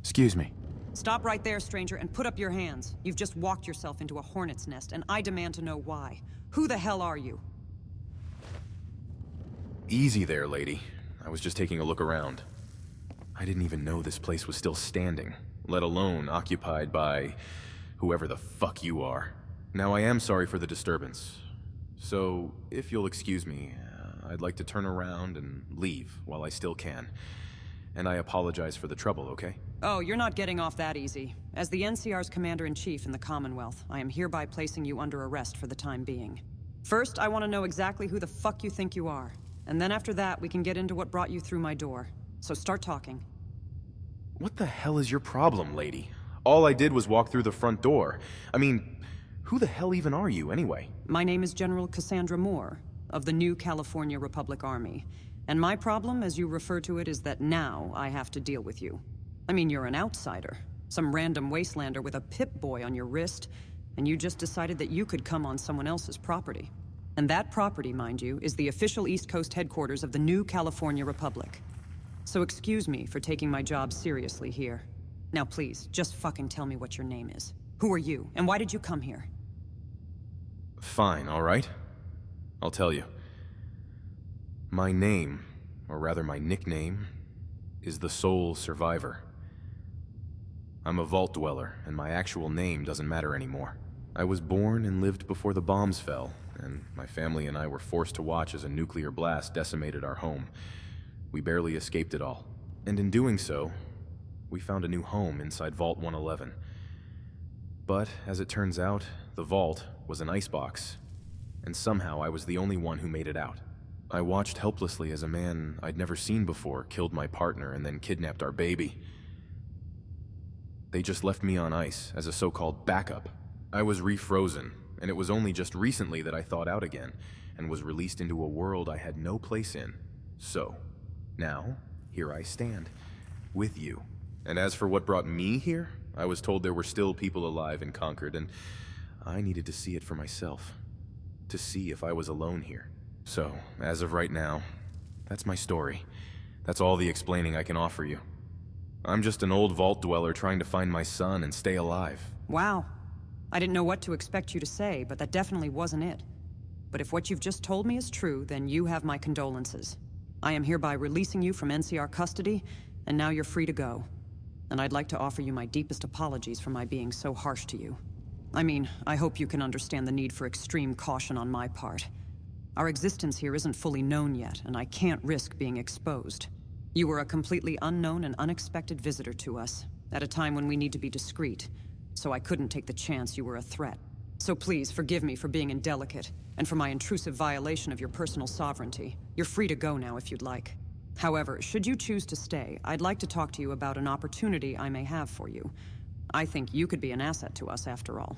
Excuse me. Stop right there, stranger, and put up your hands. You've just walked yourself into a hornet's nest, and I demand to know why. Who the hell are you? Easy there, lady. I was just taking a look around. I didn't even know this place was still standing, let alone occupied by whoever the fuck you are. Now, I am sorry for the disturbance. So, if you'll excuse me, I'd like to turn around and leave while I still can. And I apologize for the trouble, okay? Oh, you're not getting off that easy. As the NCR's Commander-in-Chief in the Commonwealth, I am hereby placing you under arrest for the time being. First, I want to know exactly who the fuck you think you are. And then after that, we can get into what brought you through my door. So start talking. What the hell is your problem, lady? All I did was walk through the front door. I mean, who the hell even are you, anyway? My name is General Cassandra Moore, of the New California Republic Army. And my problem, as you refer to it, is that now I have to deal with you. I mean, you're an outsider. Some random wastelander with a Pip-Boy on your wrist, and you just decided that you could come on someone else's property. And that property, mind you, is the official East Coast headquarters of the New California Republic. So excuse me for taking my job seriously here. Now please, just fucking tell me what your name is. Who are you, and why did you come here? Fine, all right? I'll tell you. My name, or rather my nickname, is the Sole Survivor. I'm a vault dweller, and my actual name doesn't matter anymore. I was born and lived before the bombs fell, and my family and I were forced to watch as a nuclear blast decimated our home. We barely escaped it all, and in doing so, we found a new home inside Vault 111. But, as it turns out, the vault was an icebox, and somehow I was the only one who made it out. I watched helplessly as a man I'd never seen before killed my partner and then kidnapped our baby. They just left me on ice as a so-called backup. I was refrozen, and it was only just recently that I thawed out again and was released into a world I had no place in. So, now, here I stand, with you. And as for what brought me here, I was told there were still people alive in Concord, and I needed to see it for myself. To see if I was alone here. So, as of right now, that's my story. That's all the explaining I can offer you. I'm just an old vault dweller trying to find my son and stay alive. Wow. I didn't know what to expect you to say, but that definitely wasn't it. But if what you've just told me is true, then you have my condolences. I am hereby releasing you from NCR custody, and now you're free to go. And I'd like to offer you my deepest apologies for my being so harsh to you. I mean, I hope you can understand the need for extreme caution on my part. Our existence here isn't fully known yet, and I can't risk being exposed. You were a completely unknown and unexpected visitor to us, at a time when we need to be discreet, so I couldn't take the chance you were a threat. So please, forgive me for being indelicate, and for my intrusive violation of your personal sovereignty. You're free to go now if you'd like. However, should you choose to stay, I'd like to talk to you about an opportunity I may have for you. I think you could be an asset to us after all.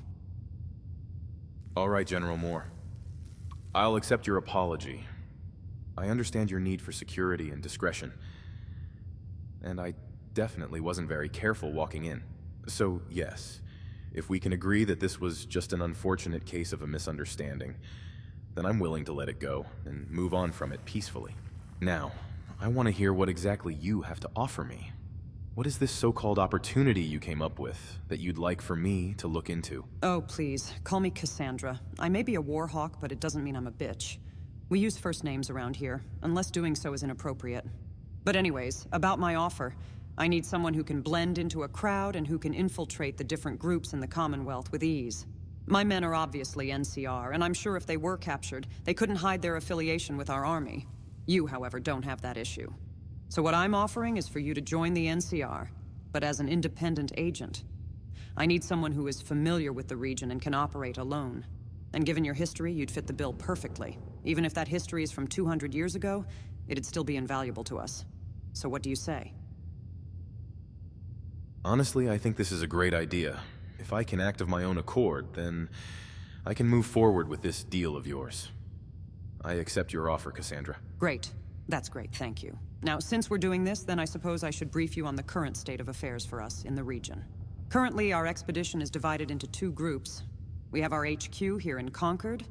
All right, General Moore. I'll accept your apology. I understand your need for security and discretion. And I definitely wasn't very careful walking in. So, yes, if we can agree that this was just an unfortunate case of a misunderstanding, then I'm willing to let it go and move on from it peacefully. Now, I want to hear what exactly you have to offer me. What is this so-called opportunity you came up with that you'd like for me to look into? Oh, please, call me Cassandra. I may be a war hawk, but it doesn't mean I'm a bitch. We use first names around here, unless doing so is inappropriate. But anyways, about my offer, I need someone who can blend into a crowd and who can infiltrate the different groups in the Commonwealth with ease. My men are obviously NCR, and I'm sure if they were captured, they couldn't hide their affiliation with our army. You, however, don't have that issue. So what I'm offering is for you to join the NCR, but as an independent agent. I need someone who is familiar with the region and can operate alone. And given your history, you'd fit the bill perfectly. Even if that history is from 200 years ago, it'd still be invaluable to us. So what do you say? Honestly, I think this is a great idea. If I can act of my own accord, then I can move forward with this deal of yours. I accept your offer, Cassandra. Great. That's great, thank you. Now, since we're doing this, then I suppose I should brief you on the current state of affairs for us in the region. Currently, our expedition is divided into two groups. We have our HQ here in Concord,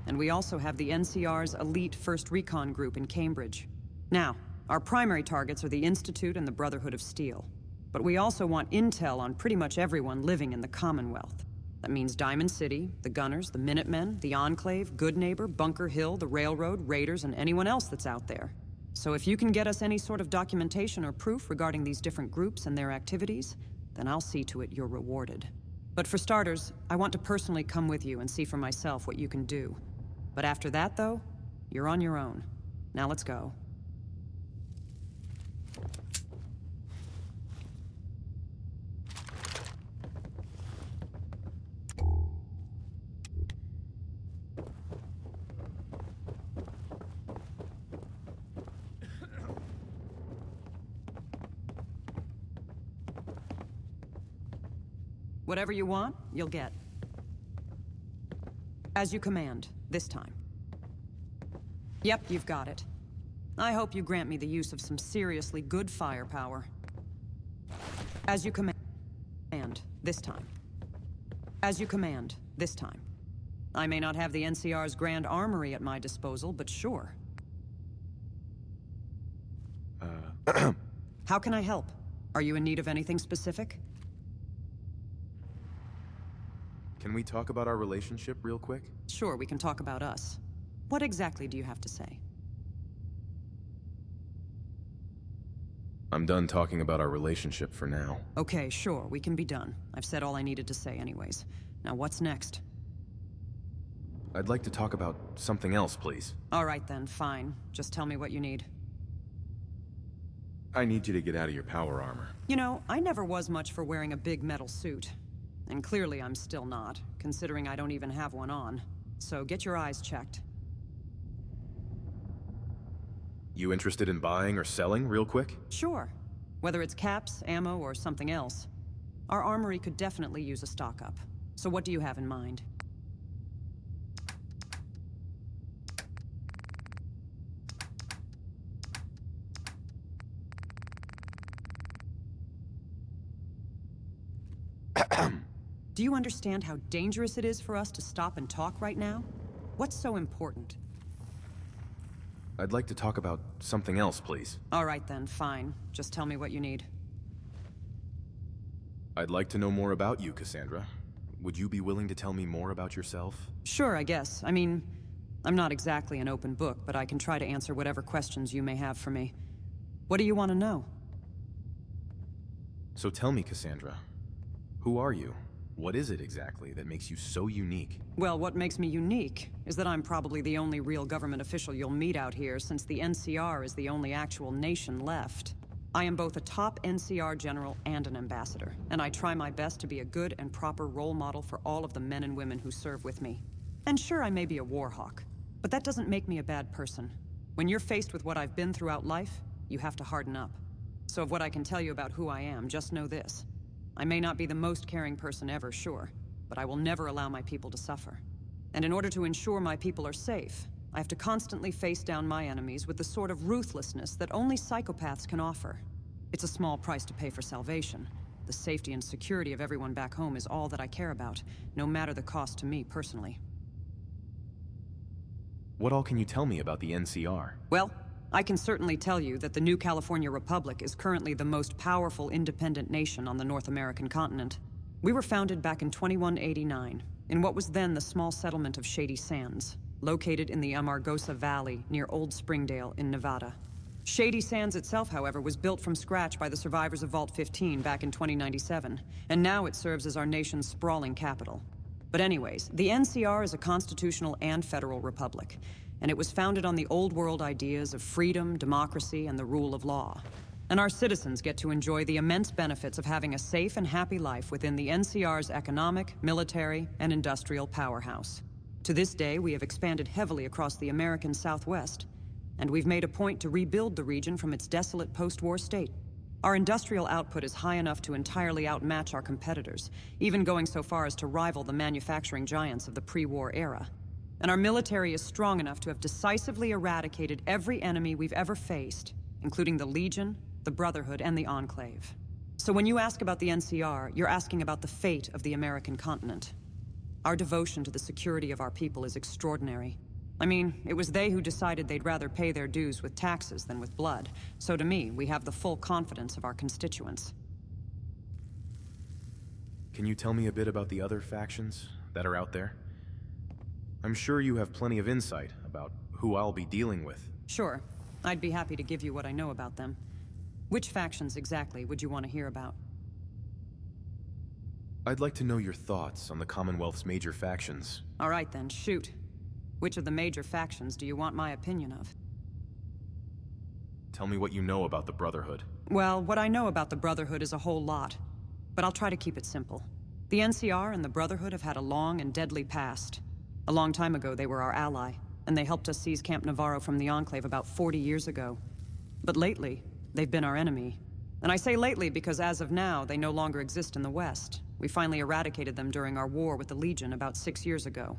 and we also have the NCR's elite First Recon Group in Cambridge. Now, our primary targets are the Institute and the Brotherhood of Steel. But we also want intel on pretty much everyone living in the Commonwealth. That means Diamond City, the Gunners, the Minutemen, the Enclave, Good Neighbor, Bunker Hill, the Railroad, Raiders, and anyone else that's out there. So if you can get us any sort of documentation or proof regarding these different groups and their activities, then I'll see to it you're rewarded. But for starters, I want to personally come with you and see for myself what you can do. But after that, though, you're on your own. Now let's go. Whatever you want, you'll get. As you command, this time. Yep, you've got it. I hope you grant me the use of some seriously good firepower. As you command, this time. As you command, this time. I may not have the NCR's Grand Armory at my disposal, but sure. How can I help? Are you in need of anything specific? Can we talk about our relationship real quick? Sure, we can talk about us. What exactly do you have to say? I'm done talking about our relationship for now. Okay, sure, we can be done. I've said all I needed to say anyways. Now what's next? I'd like to talk about something else, please. All right then, fine. Just tell me what you need. I need you to get out of your power armor. You know, I never was much for wearing a big metal suit. And clearly I'm still not, considering I don't even have one on. So get your eyes checked. You interested in buying or selling real quick? Sure. Whether it's caps, ammo, or something else. Our armory could definitely use a stock up. So what do you have in mind? Do you understand how dangerous it is for us to stop and talk right now? What's so important? I'd like to talk about something else, please. All right then, fine. Just tell me what you need. I'd like to know more about you, Cassandra. Would you be willing to tell me more about yourself? Sure, I guess. I mean, I'm not exactly an open book, but I can try to answer whatever questions you may have for me. What do you want to know? So tell me, Cassandra, who are you? What is it exactly that makes you so unique? Well, what makes me unique is that I'm probably the only real government official you'll meet out here, since the NCR is the only actual nation left. I am both a top NCR general and an ambassador, and I try my best to be a good and proper role model for all of the men and women who serve with me. And sure, I may be a war hawk, but that doesn't make me a bad person. When you're faced with what I've been throughout life, you have to harden up. So of what I can tell you about who I am, just know this. I may not be the most caring person ever, sure, but I will never allow my people to suffer. And in order to ensure my people are safe, I have to constantly face down my enemies with the sort of ruthlessness that only psychopaths can offer. It's a small price to pay for salvation. The safety and security of everyone back home is all that I care about, no matter the cost to me personally. What all can you tell me about the NCR? Well, I can certainly tell you that the New California Republic is currently the most powerful independent nation on the North American continent. We were founded back in 2189, in what was then the small settlement of Shady Sands, located in the Amargosa Valley near Old Springdale in Nevada. Shady Sands itself, however, was built from scratch by the survivors of Vault 15 back in 2097, and now it serves as our nation's sprawling capital. But anyways, the NCR is a constitutional and federal republic, and it was founded on the old world ideas of freedom, democracy, and the rule of law. And our citizens get to enjoy the immense benefits of having a safe and happy life within the NCR's economic, military, and industrial powerhouse. To this day, we have expanded heavily across the American Southwest, and we've made a point to rebuild the region from its desolate post-war state. Our industrial output is high enough to entirely outmatch our competitors, even going so far as to rival the manufacturing giants of the pre-war era. And our military is strong enough to have decisively eradicated every enemy we've ever faced, including the Legion, the Brotherhood, and the Enclave. So when you ask about the NCR, you're asking about the fate of the American continent. Our devotion to the security of our people is extraordinary. I mean, it was they who decided they'd rather pay their dues with taxes than with blood, so to me, we have the full confidence of our constituents. Can you tell me a bit about the other factions that are out there? I'm sure you have plenty of insight about who I'll be dealing with. Sure. I'd be happy to give you what I know about them. Which factions exactly would you want to hear about? I'd like to know your thoughts on the Commonwealth's major factions. All right then, shoot. Which of the major factions do you want my opinion of? Tell me what you know about the Brotherhood. Well, what I know about the Brotherhood is a whole lot, but I'll try to keep it simple. The NCR and the Brotherhood have had a long and deadly past. A long time ago, they were our ally, and they helped us seize Camp Navarro from the Enclave about 40 years ago. But lately, they've been our enemy. And I say lately because as of now, they no longer exist in the West. We finally eradicated them during our war with the Legion about 6 years ago.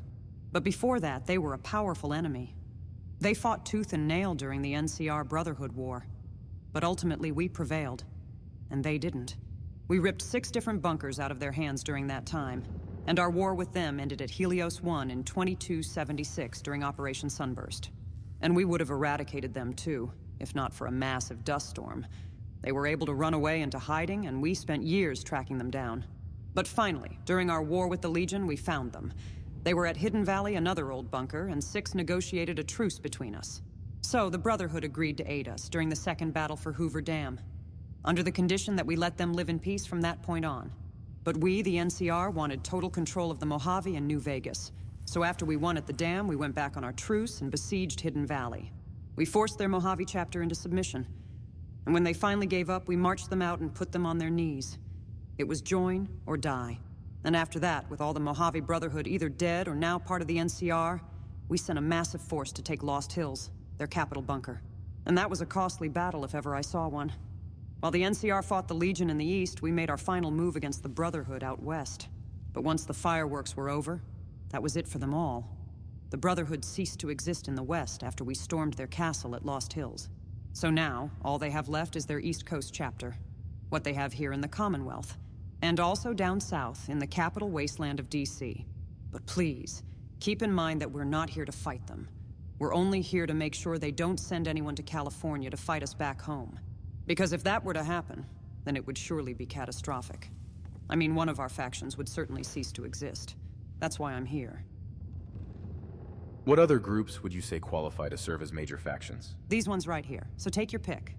But before that, they were a powerful enemy. They fought tooth and nail during the NCR Brotherhood War. But ultimately, we prevailed. And they didn't. We ripped 6 different bunkers out of their hands during that time. And our war with them ended at Helios 1 in 2276 during Operation Sunburst. And we would have eradicated them too, if not for a massive dust storm. They were able to run away into hiding, and we spent years tracking them down. But finally, during our war with the Legion, we found them. They were at Hidden Valley, another old bunker, and 6 negotiated a truce between us. So the Brotherhood agreed to aid us during the second battle for Hoover Dam, under the condition that we let them live in peace from that point on. But we, the NCR, wanted total control of the Mojave and New Vegas. So after we won at the dam, we went back on our truce and besieged Hidden Valley. We forced their Mojave chapter into submission. And when they finally gave up, we marched them out and put them on their knees. It was join or die. And after that, with all the Mojave Brotherhood either dead or now part of the NCR, we sent a massive force to take Lost Hills, their capital bunker. And that was a costly battle if ever I saw one. While the NCR fought the Legion in the east, we made our final move against the Brotherhood out west. But once the fireworks were over, that was it for them all. The Brotherhood ceased to exist in the west after we stormed their castle at Lost Hills. So now, all they have left is their East Coast chapter. What they have here in the Commonwealth. And also down south, in the capital wasteland of DC. But please, keep in mind that we're not here to fight them. We're only here to make sure they don't send anyone to California to fight us back home. Because if that were to happen, then it would surely be catastrophic. I mean, one of our factions would certainly cease to exist. That's why I'm here. What other groups would you say qualify to serve as major factions? These ones right here, so take your pick.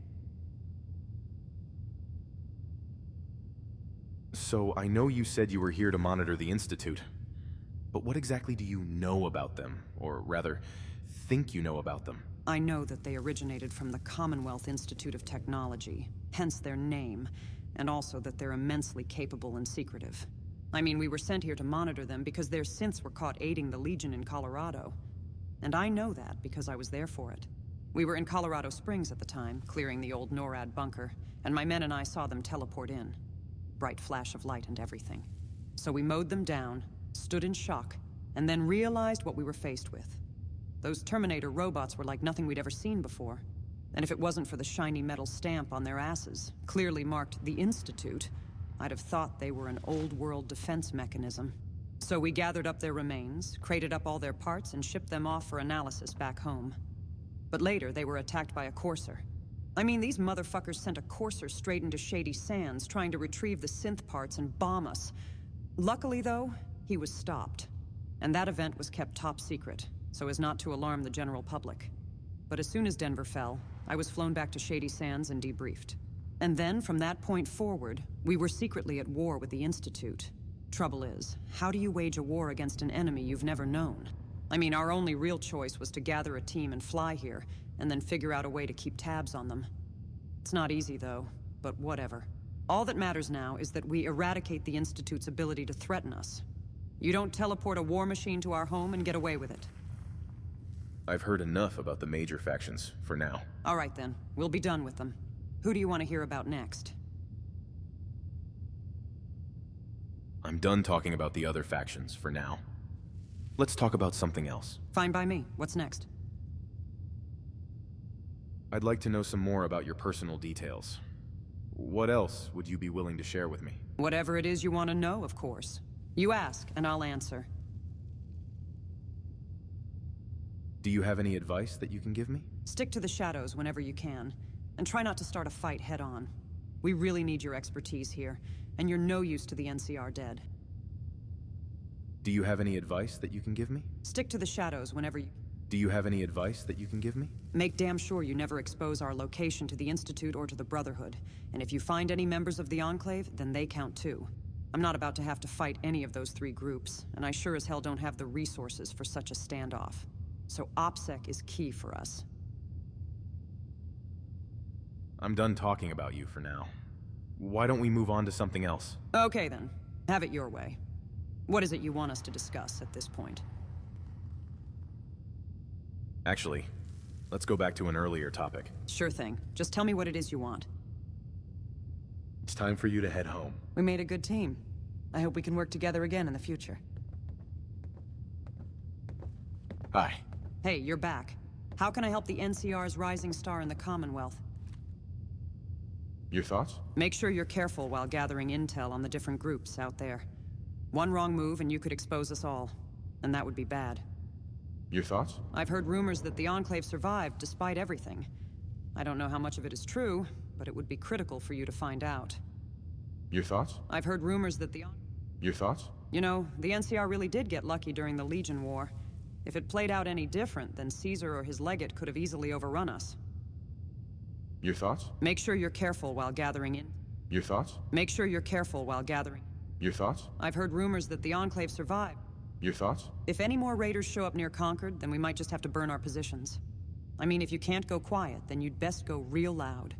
So, I know you said you were here to monitor the Institute, but what exactly do you know about them? Or rather, think you know about them? I know that they originated from the Commonwealth Institute of Technology, hence their name, and also that they're immensely capable and secretive. I mean, we were sent here to monitor them because their synths were caught aiding the Legion in Colorado. And I know that because I was there for it. We were in Colorado Springs at the time, clearing the old NORAD bunker, and my men and I saw them teleport in. Bright flash of light and everything. So we mowed them down, stood in shock, and then realized what we were faced with. Those Terminator robots were like nothing we'd ever seen before. And if it wasn't for the shiny metal stamp on their asses, clearly marked the Institute, I'd have thought they were an old-world defense mechanism. So we gathered up their remains, crated up all their parts, and shipped them off for analysis back home. But later, they were attacked by a courser. I mean, these motherfuckers sent a courser straight into Shady Sands, trying to retrieve the synth parts and bomb us. Luckily, though, he was stopped. And that event was kept top secret, so as not to alarm the general public. But as soon as Denver fell, I was flown back to Shady Sands and debriefed. And then, from that point forward, we were secretly at war with the Institute. Trouble is, how do you wage a war against an enemy you've never known? I mean, our only real choice was to gather a team and fly here, and then figure out a way to keep tabs on them. It's not easy, though, but whatever. All that matters now is that we eradicate the Institute's ability to threaten us. You don't teleport a war machine to our home and get away with it. I've heard enough about the major factions, for now. All right then, we'll be done with them. Who do you want to hear about next? I'm done talking about the other factions, for now. Let's talk about something else. Fine by me. What's next? I'd like to know some more about your personal details. What else would you be willing to share with me? Whatever it is you want to know, of course. You ask, and I'll answer. Do you have any advice that you can give me? Stick to the shadows whenever you can, and try not to start a fight head-on. We really need your expertise here, and you're no use to the NCR dead. Do you have any advice that you can give me? Stick to the shadows whenever you... Do you have any advice that you can give me? Make damn sure you never expose our location to the Institute or to the Brotherhood. And if you find any members of the Enclave, then they count too. I'm not about to have to fight any of those three groups, and I sure as hell don't have the resources for such a standoff. So OPSEC is key for us. I'm done talking about you for now. Why don't we move on to something else? Okay then. Have it your way. What is it you want us to discuss at this point? Actually, let's go back to an earlier topic. Sure thing. Just tell me what it is you want. It's time for you to head home. We made a good team. I hope we can work together again in the future. Hi. Hey, you're back. How can I help the NCR's rising star in the Commonwealth? Your thoughts? Make sure you're careful while gathering intel on the different groups out there. One wrong move and you could expose us all. And that would be bad. Your thoughts? I've heard rumors that the Enclave survived despite everything. I don't know how much of it is true, but it would be critical for you to find out. Your thoughts? I've heard rumors that Your thoughts? You know, the NCR really did get lucky during the Legion War. If it played out any different, then Caesar or his legate could have easily overrun us. Your thoughts? Make sure you're careful while gathering in. Your thoughts? Make sure you're careful while gathering. Your thoughts? I've heard rumors that the Enclave survived. Your thoughts? If any more raiders show up near Concord, then we might just have to burn our positions. I mean, if you can't go quiet, then you'd best go real loud.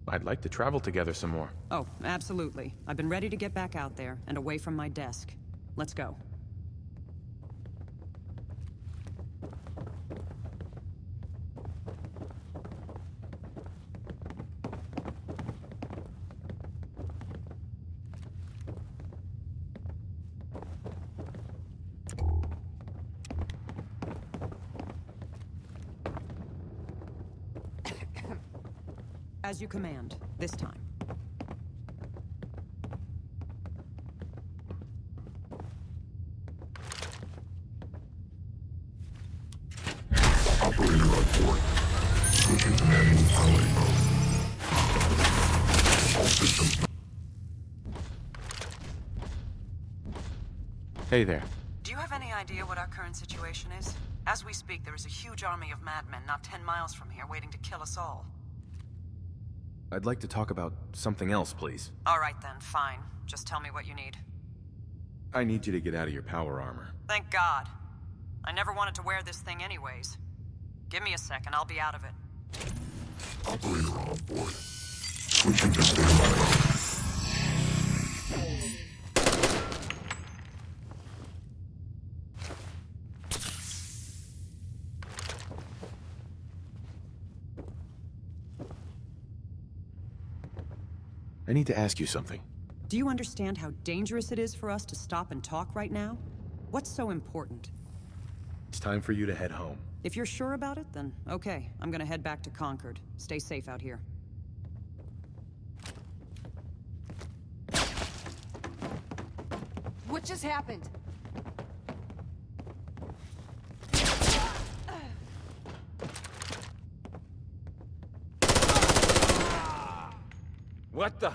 I'd like to travel together some more. Oh, absolutely. I've been ready to get back out there and away from my desk. Let's go. As you command, this time. Operator on board. Switching to manual piloting mode. All systems. Hey there. Do you have any idea what our current situation is? As we speak, there is a huge army of madmen not 10 miles from here waiting to kill us all. I'd like to talk about something else, please. All right then, fine. Just tell me what you need. I need you to get out of your power armor. Thank God. I never wanted to wear this thing anyways. Give me a second, I'll be out of it. Operator on board. Switching to standby mode. I need to ask you something. Do you understand how dangerous it is for us to stop and talk right now? What's so important? It's time for you to head home. If you're sure about it, then okay. I'm gonna head back to Concord. Stay safe out here. What just happened? What the?